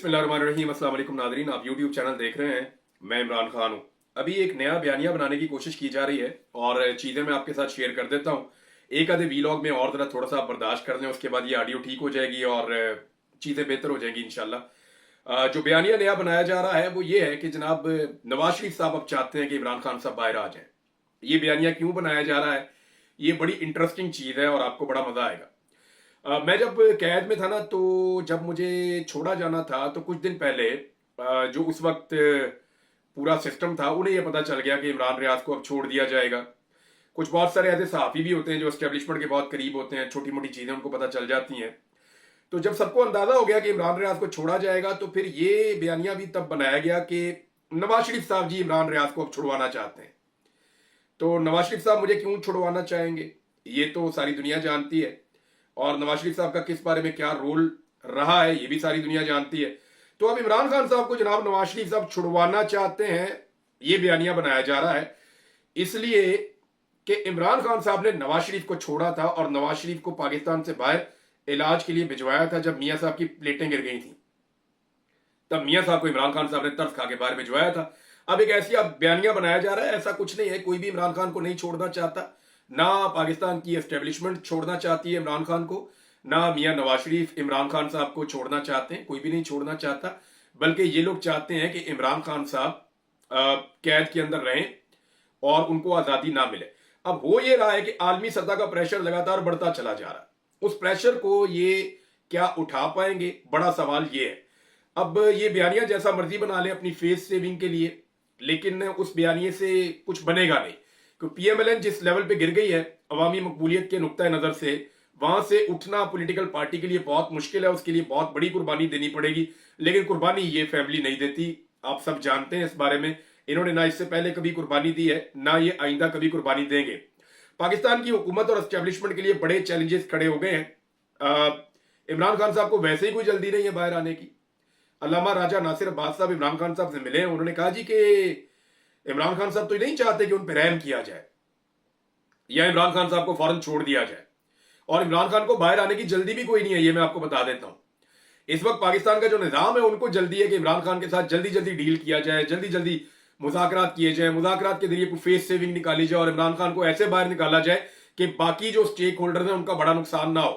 बिस्मिल्लाहिर्रहमानिर्रहीम। अस्सलाम वालेकुम नाज़रीन, आप यूट्यूब चैनल देख रहे हैं। मैं इमरान खान हूँ। अभी एक नया बयानिया बनाने की कोशिश की जा रही है और चीज़ें मैं आपके साथ शेयर कर देता हूँ। एक आधे वीलॉग में और ज़रा थोड़ा सा आप बर्दाश्त कर लें, उसके बाद ये ऑडियो ठीक हो जाएगी और चीज़ें बेहतर हो जाएंगी इंशाल्लाह। जो बयानिया नया बनाया जा रहा है वो ये है कि जनाब नवाज शरीफ साहब अब चाहते हैं कि इमरान खान साहब बाहर आ जाएं। ये बयानिया क्यों बनाया जा रहा है, ये बड़ी इंटरेस्टिंग चीज़ है और आपको बड़ा मज़ा आएगा। मैं जब कैद में था ना, तो जब मुझे छोड़ा जाना था तो कुछ दिन पहले जो उस वक्त पूरा सिस्टम था उन्हें यह पता चल गया कि इमरान रियाज को अब छोड़ दिया जाएगा। कुछ बहुत सारे ऐसे सहाफ़ी भी होते हैं जो एस्टेब्लिशमेंट के बहुत करीब होते हैं, छोटी मोटी चीज़ें उनको पता चल जाती हैं। तो जब सबको अंदाज़ा हो गया कि इमरान रियाज को छोड़ा जाएगा तो फिर ये बयानिया भी तब बनाया गया कि नवाज शरीफ साहब जी इमरान रियाज को अब छुड़वाना चाहते हैं। तो नवाज शरीफ साहब मुझे क्यों छुड़वाना चाहेंगे ये तो सारी दुनिया जानती है, और नवाज शरीफ साहब का किस बारे में क्या रोल रहा है ये भी सारी दुनिया जानती है। तो अब इमरान खान साहब को जनाब नवाज शरीफ साहब छुड़वाना चाहते हैं, ये बयानिया बनाया जा रहा है इसलिए कि इमरान खान साहब ने नवाज शरीफ को छोड़ा था और नवाज शरीफ को पाकिस्तान से बाहर इलाज के लिए भिजवाया था। जब मियां साहब की प्लेटें गिर गई थी तब मियां साहब को इमरान खान साहब ने तरस खा के बाहर भिजवाया था। अब एक ऐसी अब बयानिया बनाया जा रहा है, ऐसा कुछ नहीं है, कोई भी इमरान खान को नहीं छोड़ना चाहता। ना पाकिस्तान की एस्टेब्लिशमेंट छोड़ना चाहती है इमरान खान को, ना मियां नवाज शरीफ इमरान खान साहब को छोड़ना चाहते हैं, कोई भी नहीं छोड़ना चाहता। बल्कि ये लोग चाहते हैं कि इमरान खान साहब कैद के अंदर रहें और उनको आजादी ना मिले। अब हो ये रहा है कि आलमी सतह का प्रेशर लगातार बढ़ता चला जा रहा है, उस प्रेशर को ये क्या उठा पाएंगे, बड़ा सवाल ये है। अब ये बयानिया जैसा मर्जी बना ले अपनी फेस सेविंग के लिए, लेकिन उस बयानिए से कुछ बनेगा नहीं, क्योंकि पीएमएलएन जिस लेवल पे गिर गई है अवामी मकबूलियत के नुक्ता नजर से, वहां से उठना पॉलिटिकल पार्टी के लिए बहुत मुश्किल है। उसके लिए बहुत बड़ी कुर्बानी देनी पड़ेगी, लेकिन कुर्बानी ये फैमिली नहीं देती, आप सब जानते हैं इस बारे में। इन्होंने ना इससे पहले कभी कुर्बानी दी है, ना ये आइंदा कभी कुर्बानी देंगे। पाकिस्तान की हुकूमत और एस्टेब्लिशमेंट के लिए बड़े चैलेंजेस खड़े हो गए हैं। इमरान खान साहब को वैसे ही कोई जल्दी नहीं है बाहर आने की। अल्लामा राजा नासिर अब्बास साहब इमरान खान साहब से मिले हैं, उन्होंने कहा जी कि इमरान खान साहब तो नहीं चाहते कि उन पर रहम किया जाए या इमरान खान साहब को फौरन छोड़ दिया जाए, और इमरान खान को बाहर आने की जल्दी भी कोई नहीं है, ये मैं आपको बता देता हूं। इस वक्त पाकिस्तान का जो निजाम है उनको जल्दी है कि इमरान खान के साथ जल्दी जल्दी डील किया जाए, जल्दी जल्दी मुज़ाकरात किए जाए, मुज़ाकरात के जरिए फेस सेविंग निकाली जाए और इमरान खान को ऐसे बाहर निकाला जाए कि बाकी जो स्टेक होल्डर हैं उनका बड़ा नुकसान ना हो,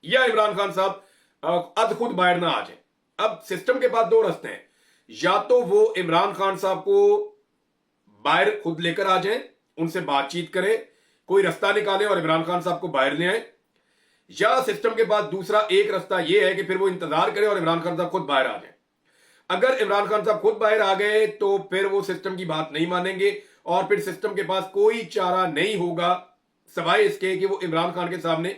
या इमरान खान साहब अद खुद बाहर ना आ जाए। अब सिस्टम के पास दो रास्ते हैं, या तो वो इमरान खान साहब को बाहर खुद लेकर आ जाएं, उनसे बातचीत करें, कोई रास्ता निकालें और इमरान खान साहब को बाहर ले आए, या सिस्टम के पास दूसरा एक रास्ता यह है कि फिर वो इंतजार करें और इमरान खान साहब खुद बाहर आ जाएं। अगर इमरान खान साहब खुद बाहर आ गए तो फिर वो सिस्टम की बात नहीं मानेंगे और फिर सिस्टम के पास कोई चारा नहीं होगा सवाए इसके कि वो इमरान खान के सामने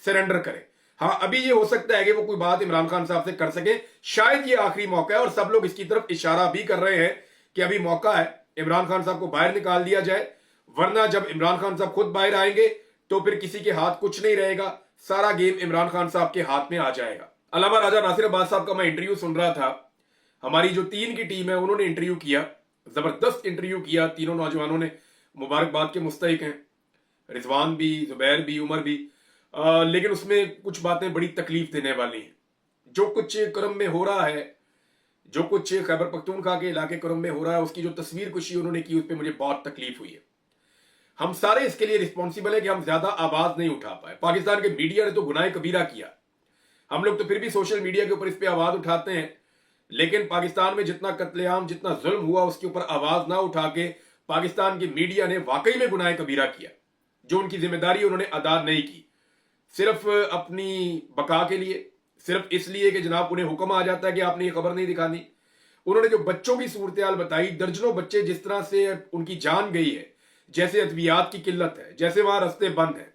सरेंडर करे। हाँ, अभी ये हो सकता है कि वो कोई बात इमरान खान साहब से कर सके, शायद ये आखिरी मौका है और सब लोग इसकी तरफ इशारा भी कर रहे हैं कि अभी मौका है इमरान खान साहब को बाहर निकाल दिया जाए, वरना जब इमरान खान साहब खुद बाहर आएंगे तो फिर किसी के हाथ कुछ नहीं रहेगा, सारा गेम इमरान खान साहब के हाथ में आ जाएगा। अल्लामा राजा नासिर अब्बास साहब का मैं इंटरव्यू सुन रहा था, हमारी जो 3 की टीम है उन्होंने इंटरव्यू किया, जबरदस्त इंटरव्यू किया, तीनों नौजवानों ने मुबारकबाद के मुस्तहिक हैं, रिजवान भी, जुबैर भी, उमर भी। लेकिन उसमें कुछ बातें बड़ी तकलीफ देने वाली हैं। जो कुछ करम में हो रहा है, जो कुछ खैबर पख्तूनख्वा के इलाके करम में हो रहा है, उसकी जो तस्वीर कुशी उन्होंने की उस पर मुझे बहुत तकलीफ हुई है। हम सारे इसके लिए रिस्पॉन्सिबल है कि हम ज्यादा आवाज नहीं उठा पाए। पाकिस्तान के मीडिया ने तो गुनाह कबीरा किया, हम लोग तो फिर भी सोशल मीडिया के ऊपर इस पर आवाज उठाते हैं, लेकिन पाकिस्तान में जितना कत्लेआम, जितना जुल्म हुआ उसके ऊपर आवाज ना उठा के पाकिस्तान के मीडिया ने वाकई में गुनाह कबीरा किया। जो उनकी जिम्मेदारी उन्होंने अदा नहीं की, सिर्फ अपनी बका के लिए, सिर्फ इसलिए कि जनाब उन्हें हुक्म आ जाता है कि आपने ये खबर नहीं दिखानी। उन्होंने जो बच्चों की सूरत बताई, दर्जनों बच्चे जिस तरह से उनकी जान गई है, जैसे अद्वियात की किल्लत है, जैसे वहां रास्ते बंद हैं,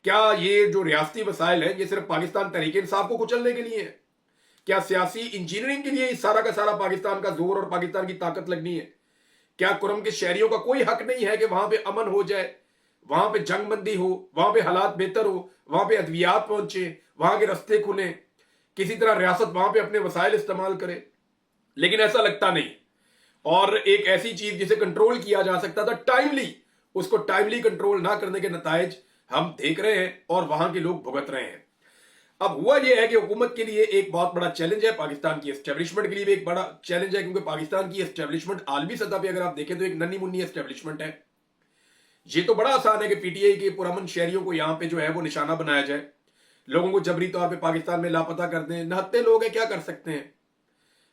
क्या ये जो रियासती वसाइल है ये सिर्फ पाकिस्तान तहरीक इंसाफ को कुचलने के लिए है? क्या सियासी इंजीनियरिंग के लिए सारा का सारा पाकिस्तान का जोर और पाकिस्तान की ताकत लगनी है? क्या कुरम के शहरियों का कोई हक नहीं है कि वहां पे अमन हो जाए, वहां पे जंगबंदी हो, वहां पे हालात बेहतर हो, वहां पे अद्वियात पहुंचे, वहां के रास्ते खुले, किसी तरह रियासत वहां पे अपने वसाइल इस्तेमाल करे? लेकिन ऐसा लगता नहीं। और एक ऐसी चीज जिसे कंट्रोल किया जा सकता था टाइमली, उसको टाइमली कंट्रोल ना करने के नतायज हम देख रहे हैं और वहां के लोग भुगत रहे हैं। अब हुआ यह है कि हुकूमत के लिए एक बहुत बड़ा चैलेंज है, पाकिस्तान की एस्टेब्लिशमेंट के लिए भी एक बड़ा चैलेंज है, क्योंकि पाकिस्तान की एस्टेब्लिशमेंट आलमी सतह पे अगर आप देखें तो एक नन्ही मुन्नी एस्टेब्लिशमेंट है। ये तो बड़ा आसान है कि पीटीआई के पुरअमन शहरियों को यहां पे जो है वो निशाना बनाया जाए, लोगों को जबरी तौर पे पाकिस्तान में लापता कर दें। निहत्ते लोग हैं, क्या कर सकते हैं?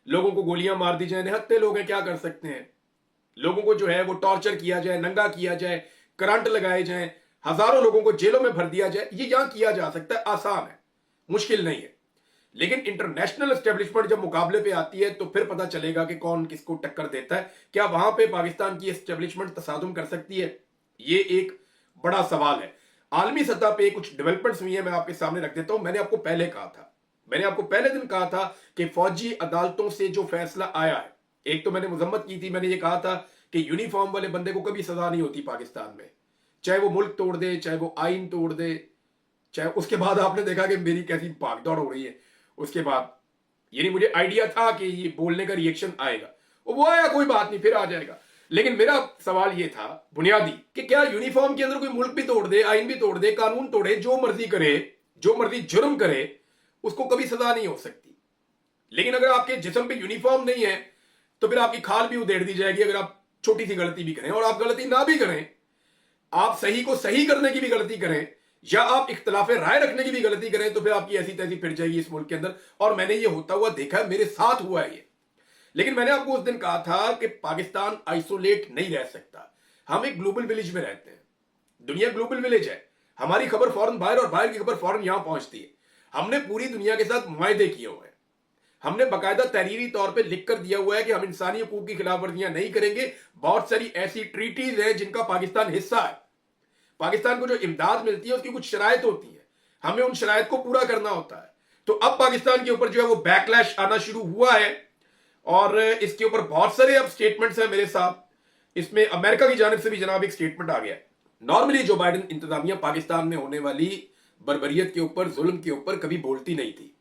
लोगों को गोलियां मार दी जाए, निहत्ते लोग हैं, क्या कर सकते हैं? लोगों को जो है वो टॉर्चर किया जाए, नंगा किया जाए, करंट लगाए जाए, हजारों लोगों को जेलों में भर दिया जाए, ये यहां किया जा सकता है, आसान है, मुश्किल नहीं है। लेकिन इंटरनेशनल एस्टेब्लिशमेंट जब मुकाबले पे आती है तो फिर पता चलेगा कि कौन किसको टक्कर देता है। क्या वहां पे पाकिस्तान की एस्टेब्लिशमेंट तसादुम कर सकती है? ये एक बड़ा सवाल है। आलमी सतह पे कुछ डेवलपमेंट्स हुई है, मैं आपके सामने रख देता हूं। मैंने आपको पहले कहा था, मैंने आपको पहले दिन कहा था कि फौजी अदालतों से जो फैसला आया है, एक तो मैंने मजम्मत की थी, मैंने ये कहा था कि यूनिफॉर्म वाले बंदे को कभी सजा नहीं होती पाकिस्तान में, चाहे वो मुल्क तोड़ दे, चाहे वो आइन तोड़ दे, चाहे। उसके बाद आपने देखा कि मेरी कैसी भागदौड़ हो रही है उसके बाद, यानी मुझे आइडिया था कि ये बोलने का रिएक्शन आएगा, वो आया, कोई बात नहीं, फिर आ जाएगा। लेकिन मेरा सवाल ये था बुनियादी कि क्या यूनिफॉर्म के अंदर कोई मुल्क भी तोड़ दे, आइन भी तोड़ दे, कानून तोड़े, जो मर्जी करे, जो मर्जी जुर्म करे, उसको कभी सजा नहीं हो सकती। लेकिन अगर आपके जिस्म पे यूनिफॉर्म नहीं है तो फिर आपकी खाल भी उधेड़ दी जाएगी अगर आप छोटी सी गलती भी करें। और आप गलती ना भी करें, आप सही को सही करने की भी गलती करें, या आप इख्तलाफ राय रखने की भी गलती करें, तो फिर आपकी ऐसी तैसी फिर जाएगी इस मुल्क के अंदर। और मैंने ये होता हुआ देखा है, मेरे साथ हुआ है ये। लेकिन मैंने आपको उस दिन कहा था कि पाकिस्तान आइसोलेट नहीं रह सकता, हम एक ग्लोबल विलेज में रहते हैं, दुनिया ग्लोबल विलेज है, हमारी खबर फौरन बाहर और बाहर की खबर फौरन यहां पहुंचती है। हमने पूरी दुनिया के साथ मुआहदे किए हुए हैं, हमने बाकायदा तहरीरी तौर पे लिख कर दिया हुआ है कि हम इंसानी हकूक की खिलाफ वर्जियां नहीं करेंगे। बहुत सारी ऐसी ट्रीटीज हैं जिनका पाकिस्तान हिस्सा है, पाकिस्तान को जो इमदाद मिलती है उसकी कुछ शराइत होती है, हमें उन शराइत को पूरा करना होता है। तो अब पाकिस्तान के ऊपर जो है वो बैकलैश आना शुरू हुआ है, और इसके ऊपर बहुत सारे अब स्टेटमेंट्स हैं मेरे साथ। इसमें अमेरिका की जानिब से भी जनाब एक स्टेटमेंट आ गया है। नॉर्मली जो बाइडेन इंतजामिया पाकिस्तान में होने वाली बर्बरियत के ऊपर, जुल्म के ऊपर कभी बोलती नहीं थी,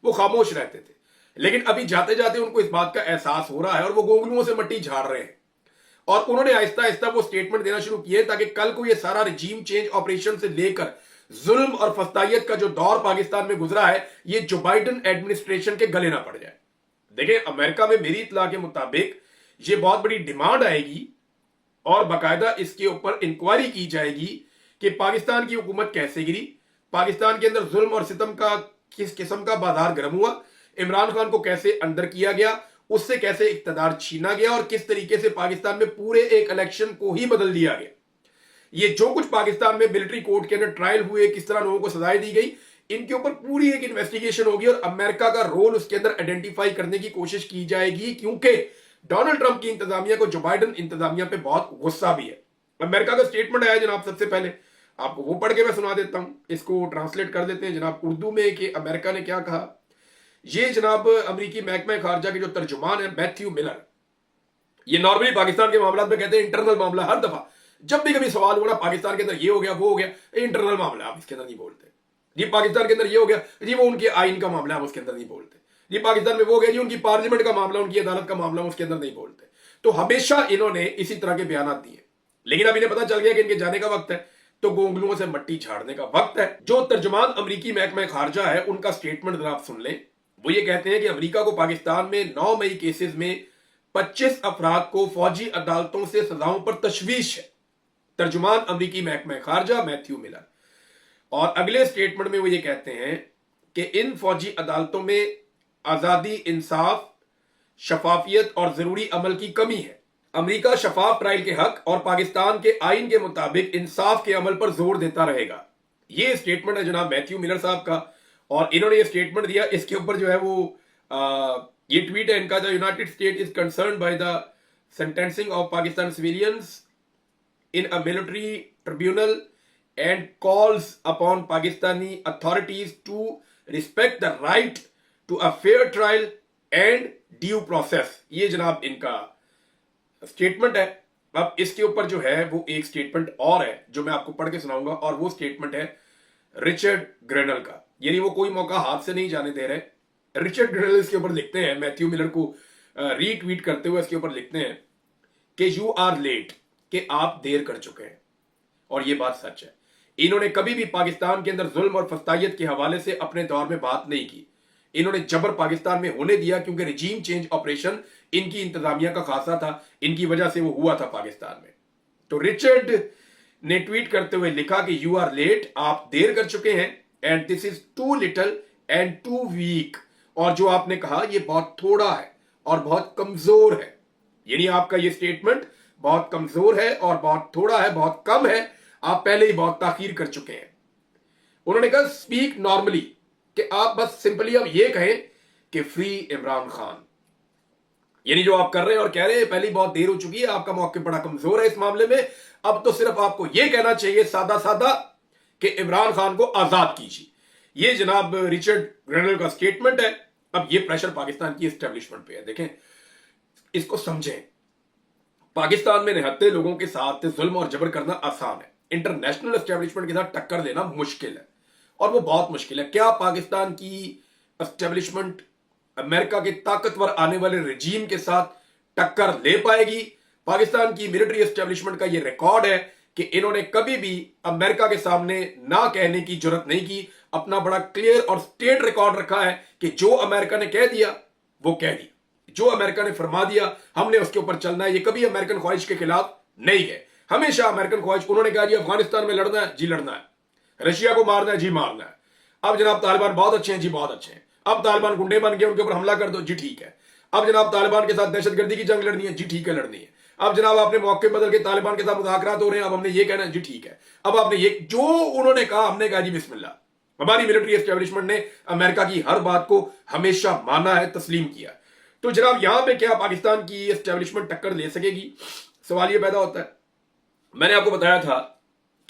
वो खामोश रहते थे। लेकिन अभी जाते जाते उनको इस बात का एहसास हो रहा है और वो गोंगलुओं से मट्टी झाड़ रहे हैं, और उन्होंने आहिस्ता आहिस्ता वो स्टेटमेंट देना शुरू किए ताकि कल को ये सारा रिजीम चेंज ऑपरेशन से लेकर जुल्म और फस्तायत का जो दौर पाकिस्तान में गुजरा है, ये जो बाइडेन एडमिनिस्ट्रेशन के गले ना पड़ जाए। देखिए, अमेरिका में मेरी इत्तला के मुताबिक ये बहुत बड़ी डिमांड आएगी और बाकायदा इसके ऊपर इंक्वायरी की जाएगी कि पाकिस्तान की हुकूमत कैसे गिरी, पाकिस्तान के अंदर जुल्म और सितम का किस किस्म का बाजार गर्म हुआ, इमरान खान को कैसे अंदर किया गया, उससे कैसे इक्तदार छीना गया, और किस तरीके से पाकिस्तान में पूरे एक इलेक्शन को ही बदल दिया गया। ये जो कुछ पाकिस्तान में मिलिट्री कोर्ट के अंदर ट्रायल हुए, किस तरह लोगों को सजाएं दी गई, इनके ऊपर पूरी एक इन्वेस्टिगेशन होगी और अमेरिका का रोल उसके अंदर आइडेंटिफाई करने की कोशिश की जाएगी, क्योंकि डोनाल्ड ट्रंप की इंतजामिया को जो बाइडेन इंतजामिया पे बहुत गुस्सा भी है। अमेरिका का स्टेटमेंट आया जनाब, सबसे पहले आपको वो पढ़ के मैं सुना देता हूं, इसको ट्रांसलेट कर देते हैं जनाब उर्दू में कि अमेरिका ने क्या कहा। ये जनाब अमेरिकी महकमा खारजा के जो तर्जुमान है मैथ्यू मिलर, ये नॉर्मली पाकिस्तान के मामला में कहते हैं इंटरनल मामला, हर दफा जब भी कभी सवाल हो ना पाकिस्तान के अंदर ये हो गया वो हो गया, इंटरनल मामला, आप इसके अंदर नहीं बोलते जी। पाकिस्तान के अंदर ये हो गया जी, वो उनके आइन का मामला, हम उसके अंदर नहीं बोलते जी। पाकिस्तान में वो हो गया जी, उनकी पार्लियामेंट का मामला, उनकी अदालत का मामला, उसके अंदर नहीं बोलते। तो हमेशा इन्होंने इसी तरह के बयान दिए। लेकिन अब इन्हें पता चल गया कि इनके जाने का वक्त है, तो गोंगलुओं से मट्टी झाड़ने का वक्त है। जो तर्जुमान अमेरिकी महकमा खारजा है उनका स्टेटमेंट जरा आप सुन लें। वो ये कहते हैं कि अमेरिका को पाकिस्तान में 9 मई केसेस में 25 अफराद को फौजी अदालतों से सजाओं पर तशवीश है। तर्जुमान अमेरिकी महकमा खारजा मैथ्यू मिलर। और अगले स्टेटमेंट में वो ये कहते हैं कि इन फौजी अदालतों में आजादी, इंसाफ, शफाफियत और जरूरी अमल की कमी है। अमेरिका शफाफ ट्रायल के हक और पाकिस्तान के आइन के मुताबिक इंसाफ के अमल पर जोर देता रहेगा। ये स्टेटमेंट है जनाब मैथ्यू मिलर साहब का, और इन्होंने ये स्टेटमेंट दिया। इसके ऊपर जो है वो ये ट्वीट है इनका, the United state is concern by the sentencing of Pakistan civilians in a military tribunal and calls upon Pakistani authorities to respect the right to a fair trial and due process। ये जनाब इनका statement है। अब इसके ऊपर जो है वो एक स्टेटमेंट और है जो मैं आपको पढ़ के सुनाऊंगा, और वो स्टेटमेंट है रिचर्ड ग्रेनल का। यानी वो कोई मौका हाथ से नहीं जाने दे रहे। रिचर्ड ग्रेनल इसके ऊपर लिखते हैं, मैथ्यू मिलर को रीट्वीट करते हुए इसके ऊपर लिखते हैं कि यू आर लेट, कि आप देर कर चुके हैं, और यह बात सच है। इन्होंने कभी भी पाकिस्तान के अंदर जुल्म और फस्तायत के हवाले से अपने दौर में बात नहीं की। इन्होंने जबर पाकिस्तान में होने दिया क्योंकि रिजीम चेंज ऑपरेशन इनकी इंतजामिया का खासा था, इनकी वजह से वो हुआ था पाकिस्तान में। तो रिचर्ड ने ट्वीट करते हुए लिखा कि यू आर लेट, आप देर कर चुके हैं, and this is too little and too weak, और जो आपने कहा ये बहुत थोड़ा है और बहुत कमजोर है। यानी आपका ये स्टेटमेंट बहुत कमजोर है और बहुत थोड़ा है, बहुत कम है, आप पहले ही बहुत ताखीर कर चुके हैं। उन्होंने कहा स्पीक नॉर्मली, कि आप बस सिंपली अब ये कहें कि फ्री इमरान खान। यानी जो आप कर रहे हैं और कह रहे हैं पहले ही बहुत देर हो चुकी है, आपका मौके बड़ा कमजोर है इस मामले में, अब तो सिर्फ आपको यह कहना चाहिए सादा सादा कि इमरान खान को आजाद कीजिए। ये जनाब रिचर्ड ग्रेनल का स्टेटमेंट है। अब ये प्रेशर पाकिस्तान की एस्टेब्लिशमेंट पे है। देखें, इसको समझें, पाकिस्तान में निहत्ते लोगों के साथ जुल्म और जबर करना आसान है, इंटरनेशनल एस्टेब्लिशमेंट के साथ टक्कर लेना मुश्किल है, और वो बहुत मुश्किल है। क्या पाकिस्तान की एस्टेब्लिशमेंट अमेरिका के ताकतवर आने वाले रजीम के साथ टक्कर ले पाएगी? पाकिस्तान की मिलिट्री एस्टेब्लिशमेंट का यह रिकॉर्ड है कि इन्होंने कभी भी अमेरिका के सामने ना कहने की जरूरत नहीं की। अपना बड़ा क्लियर और स्टेट रिकॉर्ड रखा है कि जो अमेरिका ने कह दिया वो कह दिया, जो अमेरिका ने फरमा दिया हमने उसके ऊपर चलना है। ये कभी अमेरिकन ख्वाहिश के खिलाफ नहीं गए, हमेशा अमेरिकन ख्वाहिश, उन्होंने कहा जी अफगानिस्तान में लड़ना है, जी लड़ना है, रशिया को मारना है, जी मारना है। अब जनाब तालिबान बहुत अच्छे हैं, जी बहुत अच्छे हैं, अब तालिबान गुंडे बन गए, उनके ऊपर हमला कर दो, जी ठीक है। अब जनाब तालिबान के साथ दहशतगर्दी की जंग लड़नी है, जी ठीक है लड़नी है। अब जनाब आपने मौके बदल के तालिबान के साथ मुज़ाकरात हो रहे हैं, अब हमने ये कहना है, जी ठीक है। अब आपने ये जो उन्होंने कहा हमने कहा जी बिस्मिल्लाह। हमारी मिलिट्री एस्टेब्लिशमेंट ने अमेरिका की हर बात को हमेशा माना है, तस्लीम किया। तो जनाब यहां पे क्या पाकिस्तान की एस्टेब्लिशमेंट टक्कर ले सकेगी? सवाल ये पैदा होता है। मैंने आपको बताया था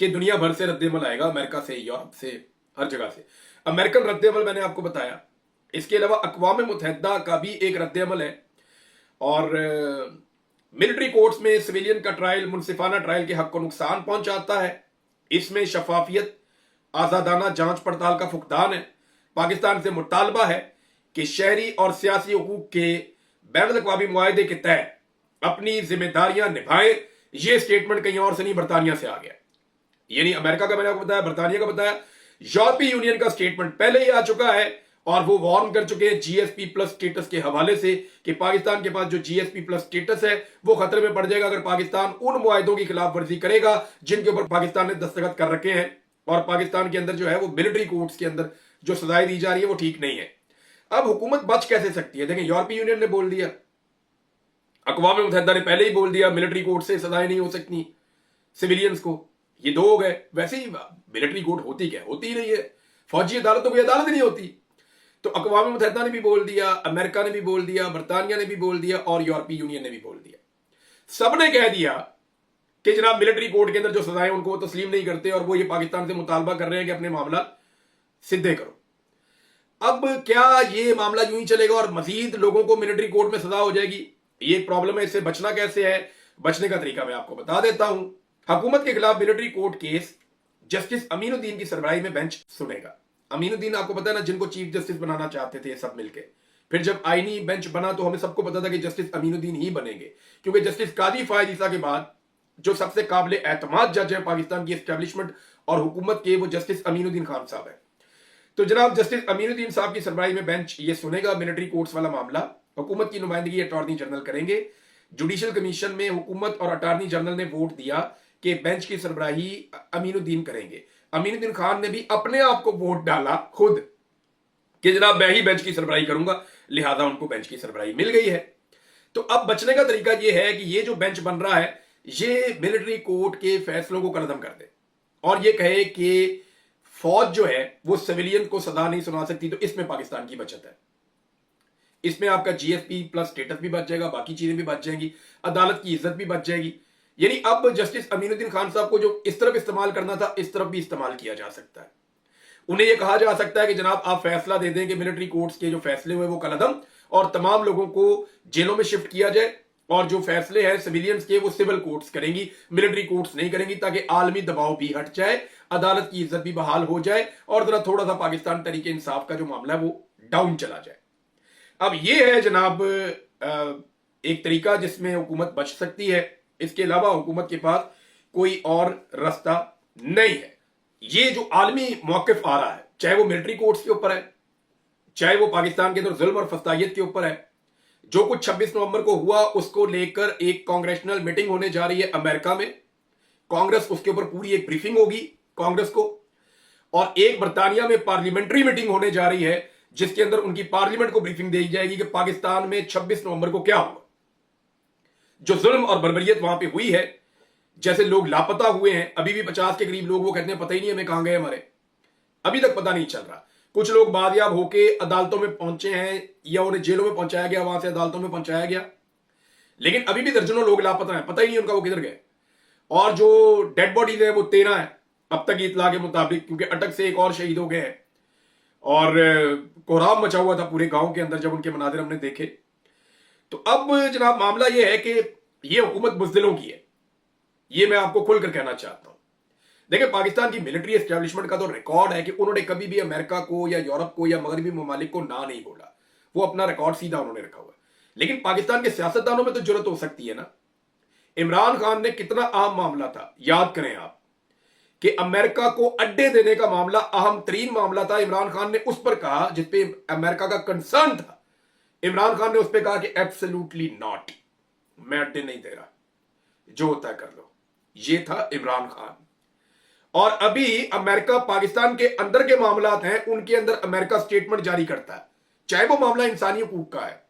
कि दुनिया भर से रद्देमल आएगा, अमेरिका से, यूरोप से, हर जगह से। अमेरिकन रद्देमल मैंने आपको बताया, इसके अलावा अक़वाम मुत्तहिदा का भी एक रद्देमल है। और मिलिट्री कोर्ट्स में सिविलियन का ट्रायल मुनसिफाना ट्रायल के हक को नुकसान पहुंचाता है। इसमें शफाफियत, आजादाना जांच पड़ताल का फुकदान है। पाकिस्तान से मुतालबा है कि शहरी और सियासी हुकूक के बैनुल अक़वामी मुआहदे के तहत अपनी जिम्मेदारियां निभाएं। यह स्टेटमेंट कहीं और से नहीं, बरतानिया से आ गया। यानी अमेरिका का मैंने आपको बताया, बरतानिया का बताया, यूरोपीय यूनियन का स्टेटमेंट पहले ही आ चुका है और वो वार्न कर चुके हैं जीएसपी प्लस स्टेटस के हवाले से कि पाकिस्तान के पास जो जीएसपी प्लस स्टेटस है वो खतरे में पड़ जाएगा अगर पाकिस्तान उन मुआहदों की खिलाफ वर्जी करेगा जिनके ऊपर पाकिस्तान ने दस्तखत कर रखे हैं। और पाकिस्तान के अंदर जो है वो मिलिट्री कोर्ट्स के अंदर जो सजाएं दी जा रही है वो ठीक नहीं है। अब हुकूमत बच कैसे सकती है? देखें, यूरोपीय यूनियन ने बोल दिया, अक़वाम मुत्तहिदा ने पहले ही बोल दिया मिलिट्री कोर्ट से सजाएं नहीं हो सकती सिविलियंस को। ये दो हो गए। वैसे ही मिलिट्री कोर्ट होती क्या? होती ही नहीं है। फौजी अदालत तो कोई अदालत नहीं होती। तो अक़वाम मुत्तहिदा ने भी बोल दिया, अमेरिका ने भी बोल दिया, बरतानिया ने भी बोल दिया और यूरोपीय यूनियन ने भी बोल दिया। सबने कह दिया कि जनाब मिलिट्री कोर्ट के अंदर जो सजाएं उनको वो तस्लीम नहीं करते और वो ये पाकिस्तान से मुतालबा कर रहे हैं कि अपने मामला सिद्धे करो। अब क्या ये मामला यूं ही चलेगा और मजीद लोगों को मिलिट्री कोर्ट में सजा हो जाएगी? ये एक प्रॉब्लम है। इससे बचना कैसे है? बचने का तरीका मैं आपको बता देता हूं। हुकूमत के खिलाफ military court case justice Aminuddin की सरबराही में बेंच सुनेगा। अमीनुद्दीन आपको पता है ना, जिनको चीफ जस्टिस बनाना चाहते थे सब मिलके। फिर जब आईनी बेंच बना तो हमें सबको पता था कि जस्टिस अमीनुद्दीन ही बनेंगे, क्योंकि जस्टिस कादी फायद ईसा के बाद जो सबसे काबिल एतमाद जज है पाकिस्तान की एस्टेब्लिशमेंट और हुकूमत के, वो जस्टिस अमीनुद्दीन खान साहब है। तो जनाब जस्टिस अमीनुद्दीन साहब की सरबराही में बेंच ये सुनेगा मिलिट्री कोर्ट्स वाला मामला। हुकूमत की नुमाइंदगी अटॉर्नी जनरल करेंगे। जुडिशियल कमीशन में हुकूमत और अटॉर्नी जनरल ने वोट दिया कि बेंच की सरबराही अमीनुद्दीन करेंगे। अमीनुद्दीन खान ने भी अपने आप को वोट डाला खुद कि जनाब मैं ही बेंच की सरबराही करूंगा, लिहाजा उनको बेंच की सरबराही मिल गई है। तो अब बचने का तरीका यह है कि ये जो बेंच बन रहा है ये मिलिट्री कोर्ट के फैसलों को कलअदम कर दे और ये कहे कि फौज जो है वो सिविलियन को सजा नहीं सुना सकती। तो इसमें पाकिस्तान की बचत है। इसमें आपका जीएसपी प्लस स्टेटस भी बच जाएगा, बाकी चीजें भी बच जाएंगी, अदालत की इज्जत भी बच जाएगी। यानी अब जस्टिस अमीनुद्दीन खान साहब को जो इस तरफ इस्तेमाल करना था इस तरफ भी इस्तेमाल किया जा सकता है। उन्हें यह कहा जा सकता है कि जनाब आप फैसला दे दें कि मिलिट्री कोर्ट्स के जो फैसले हुए वो कलअदम और तमाम लोगों को जेलों में शिफ्ट किया जाए और जो फैसले हैं सिविलियंस के वो सिविल कोर्ट्स करेंगी, मिलिट्री कोर्ट्स नहीं करेंगी, ताकि आलमी दबाव भी हट जाए, अदालत की इज्जत भी बहाल हो जाए और जरा थोड़ा सा पाकिस्तान तरीके इंसाफ का जो मामला है वो डाउन चला जाए। अब ये है जनाब एक तरीका जिसमें हुकूमत बच सकती है। इसके अलावा हुकूमत के पास कोई और रास्ता नहीं है। ये जो आलमी मौकिफ आ रहा है, चाहे वो मिलिट्री कोर्ट्स के ऊपर है, चाहे वो पाकिस्तान के अंदर जुल्म और फस्तायत के ऊपर है, जो कुछ 26 नवंबर को हुआ उसको लेकर एक कांग्रेशनल मीटिंग होने जा रही है अमेरिका में। कांग्रेस उसके ऊपर पूरी एक ब्रीफिंग होगी कांग्रेस को, और एक बर्तानिया में पार्लियामेंट्री मीटिंग होने जा रही है जिसके अंदर उनकी पार्लियामेंट को ब्रीफिंग दी जाएगी कि पाकिस्तान में 26 नवंबर को क्या हुआ, जो जुल्म और बर्बरियत वहां पे हुई है, जैसे लोग लापता हुए हैं, अभी भी 50 के करीब लोग, वो कहते हैं पता ही नहीं हमें कहां गए, हमारे अभी तक पता नहीं चल रहा। कुछ लोग बादयाब होके अदालतों में पहुंचे हैं या उन्हें जेलों में पहुंचाया गया, वहां से अदालतों में पहुंचाया गया, लेकिन अभी भी दर्जनों लोग लापता हैं, पता ही नहीं उनका वो किधर गए। और जो डेड बॉडीज है वो 13 है अब तक इतला के मुताबिक, क्योंकि अटक से एक और शहीद हो गए हैं। और कोहराम मचा हुआ था पूरे गांव के अंदर जब उनके मनाजिर हमने देखे। तो अब जनाब मामला यह है कि ये हुकूमत बुज़दिलों की है, ये मैं आपको खुलकर कहना चाहता हूं। देखिए, पाकिस्तान की मिलिट्री एस्टेब्लिशमेंट का तो रिकॉर्ड है कि उन्होंने कभी भी अमेरिका को या यूरोप को या मगरबी ममालिक को ना नहीं बोला, वो अपना रिकॉर्ड सीधा उन्होंने रखा हुआ है। लेकिन पाकिस्तान के सियासतदानों में तो जरूरत हो सकती है ना। इमरान खान ने कितना अहम मामला था, याद करें आप, कि अमेरिका को अड्डे देने का मामला अहम तरीन मामला था। इमरान खान ने उस पर कहा जिसपे अमेरिका का कंसर्न था, इमरान खान ने उस पर कहा कि एब्सोल्युटली नॉट, मैं अड्डे नहीं दे रहा, जो होता है कर लो। ये था इमरान खान। और अभी अमेरिका पाकिस्तान के अंदर के मामलात हैं, उनके अंदर अमेरिका स्टेटमेंट जारी करता है, चाहे वो मामला इंसानी हकूक का है,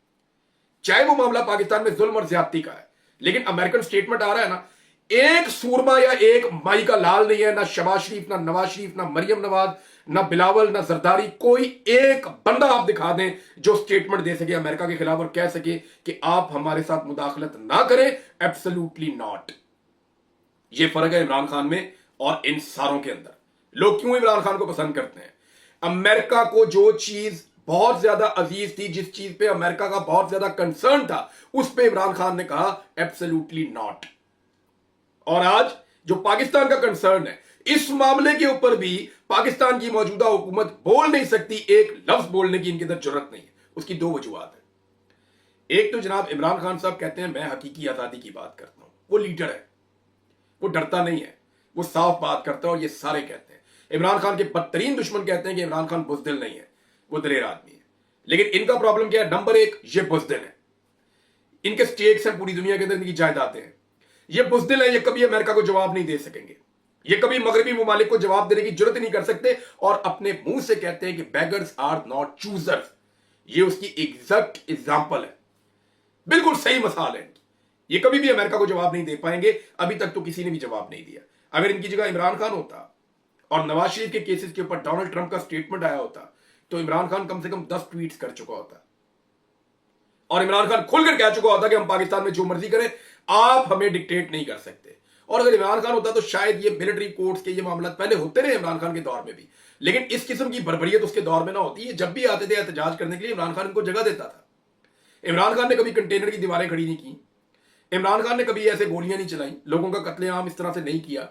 चाहे वो मामला पाकिस्तान में जुल्म और ज्यादती का है, लेकिन अमेरिकन स्टेटमेंट आ रहा है ना। एक सूरमा या एक माई का लाल नहीं है, ना शबाज शरीफ, ना नवाज शरीफ, ना मरियम नवाज, ना बिलावल, ना जरदारी, कोई एक बंदा आप दिखा दें जो स्टेटमेंट दे सके अमेरिका के खिलाफ और कह सके कि आप हमारे साथ मुदाखलत ना करें, एब्सोल्युटली नॉट। ये फर्क है इमरान खान में और इन सारों के अंदर। लोग क्यों इमरान खान को पसंद करते हैं? अमेरिका को जो चीज बहुत ज्यादा अजीज थी, जिस चीज पे अमेरिका का बहुत ज्यादा कंसर्न था, उस पे इमरान खान ने कहा एब्सोल्युटली नॉट। और आज जो पाकिस्तान का कंसर्न है, इस मामले के ऊपर भी पाकिस्तान की मौजूदा हुकूमत बोल नहीं सकती, एक लफ्ज बोलने की इनके अंदर जरूरत नहीं है। उसकी दो वजूहत है। एक तो जनाब इमरान खान साहब कहते हैं मैं हकीकी आजादी की बात करता हूं, वो लीडर है, वो डरता नहीं है, वो साफ बात करता है, और ये सारे कहते हैं। इमरान खान के बदतरीन दुश्मन कहते हैं कि इमरान खान बुज़दिल नहीं है, वो दलेर आदमी है। लेकिन इनका प्रॉब्लम क्या है? नंबर एक, ये बुज़दिल है, इनके स्टेक्स हैं पूरी दुनिया के अंदर, इनकी जायदादें हैं। ये बुज़दिल है, ये कभी अमेरिका को जवाब नहीं दे सकेंगे, ये कभी मगरबी ममालिक को जवाब देने की जरूरत नहीं कर सकते, और अपने मुंह से कहते हैं कि बेगर्स आर नॉट चूजर्स। ये उसकी एग्जैक्ट एग्जाम्पल है, बिल्कुल सही मिसाल है। ये कभी भी अमेरिका को जवाब नहीं दे पाएंगे, अभी तक तो किसी ने भी जवाब नहीं दिया। अगर इनकी जगह इमरान खान होता और नवाज शरीफ के केसेस के ऊपर डोनाल्ड ट्रंप का स्टेटमेंट आया होता, तो इमरान खान कम से कम 10 ट्वीट्स कर चुका होता, और इमरान खान खुलकर कह चुका होता कि हम पाकिस्तान में जो मर्जी करें, आप हमें डिक्टेट नहीं कर सकते। और अगर इमरान खान होता तो शायद ये मिलिट्री कोर्ट्स के ये मामला पहले होते रहे इमरान खान के दौर में भी, लेकिन इस किस्म की बर्बरियत उसके दौर में ना होती है। जब भी आते थे एहतजाज करने के लिए, इमरान खान इनको जगह देता था। इमरान खान ने कभी कंटेनर की दीवारें खड़ी नहीं की, इमरान खान ने कभी ऐसे गोलियां नहीं चलाई, लोगों का कत्लेआम इस तरह से नहीं किया।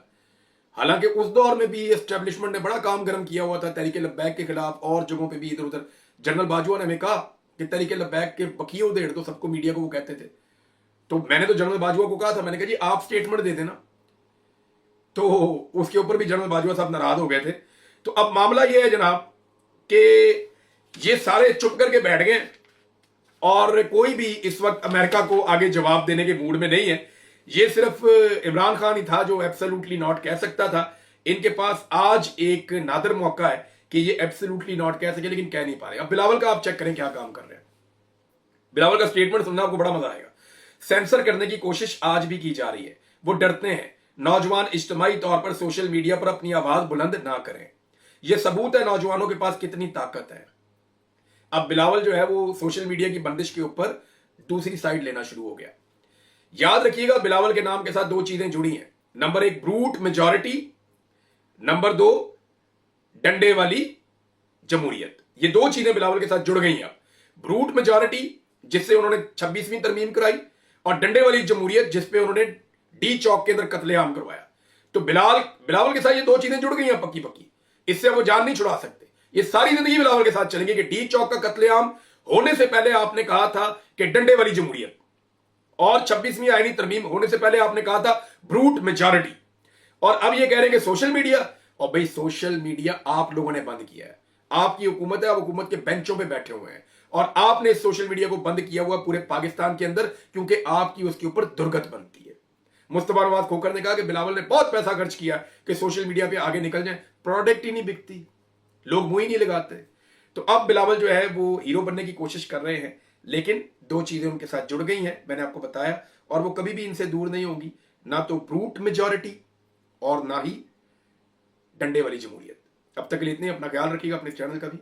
हालांकि उस दौर में भी एस्टेब्लिशमेंट ने बड़ा काम गर्म किया हुआ था तहरीक लब्बैक के खिलाफ, और जगहों पे भी इधर उधर। जनरल बाजवा ने हमें कहा कि तहरीक लब्बैक के बकिए उधेड़ दो सबको, मीडिया को वो कहते थे। तो मैंने तो जनरल बाजवा को कहा था, मैंने कहा जी आप स्टेटमेंट दे देना, तो उसके ऊपर भी जनरल बाजवा साहब नाराज हो गए थे। तो अब मामला ये है जनाब कि ये सारे चुप करके बैठ गए, और कोई भी इस वक्त अमेरिका को आगे जवाब देने के मूड में नहीं है। ये सिर्फ इमरान खान ही था जो एब्सोल्युटली नॉट कह सकता था। इनके पास आज एक नादर मौका है कि ये एब्सोल्युटली नॉट कह सके, लेकिन कह नहीं पा रहे। अब बिलावल का आप चेक करें क्या काम कर रहे हैं। बिलावल का स्टेटमेंट सुनना आपको बड़ा मजा आएगा। सेंसर करने की कोशिश आज भी की जा रही है, वो डरते हैं नौजवान इज्तिमाई तौर पर सोशल मीडिया पर अपनी आवाज बुलंद ना करें। यह सबूत है नौजवानों के पास कितनी ताकत है। अब बिलावल जो है वो सोशल मीडिया की बंदिश के ऊपर दूसरी साइड लेना शुरू हो गया। याद रखिएगा, बिलावल के नाम के साथ दो चीजें जुड़ी हैं। नंबर एक, ब्रूट मेजॉरिटी, नंबर दो, डंडे वाली जमहूरियत। ये दो चीजें बिलावल के साथ जुड़ गई हैं। ब्रूट मेजॉरिटी जिससे उन्होंने 26वीं तरमीम कराई, और डंडे वाली जमहूरियत जिसपे उन्होंने डी चौक के अंदर कत्लेआम करवाया। तो बिलावल के साथ ये दो चीजें जुड़ गई हैं पक्की पक्की, इससे वो जान नहीं छुड़ा सकते। ये सारी जिंदगी बिलावल के साथ चलेंगे कि डी चौक का कत्लेआम होने से पहले आपने कहा था कि डंडे वाली जमहूरियत, और 26वीं आईनी तरमीम होने से पहले आपने कहा था ब्रूट मेजॉरिटी। और अब ये कह रहे हैं कि सोशल मीडिया, और भाई सोशल मीडिया आप लोगों ने बंद किया है, आपकी हुकूमत है, आप हुकूमत के बेंचों पे बैठे हुए हैं और आपने सोशल मीडिया को बंद किया हुआ पूरे पाकिस्तान के अंदर, क्योंकि आपकी उसके ऊपर दुर्गत बनती है। मुस्तफा नवाज खोखर ने कहा कि बिलावल ने बहुत पैसा खर्च किया कि सोशल मीडिया पे आगे निकल जाए, प्रोडक्ट ही नहीं बिकती, लोग मुंह ही नहीं लगाते। तो अब बिलावल जो है वो हीरो बनने की कोशिश कर रहे हैं, लेकिन दो चीजें उनके साथ जुड़ गई हैं, मैंने आपको बताया, और वो कभी भी इनसे दूर नहीं होंगी, ना तो ब्रूट मेजॉरिटी और ना ही डंडे वाली जमहूरियत। अब तक के लिए इतने, अपना ख्याल रखिएगा, अपने चैनल का भी।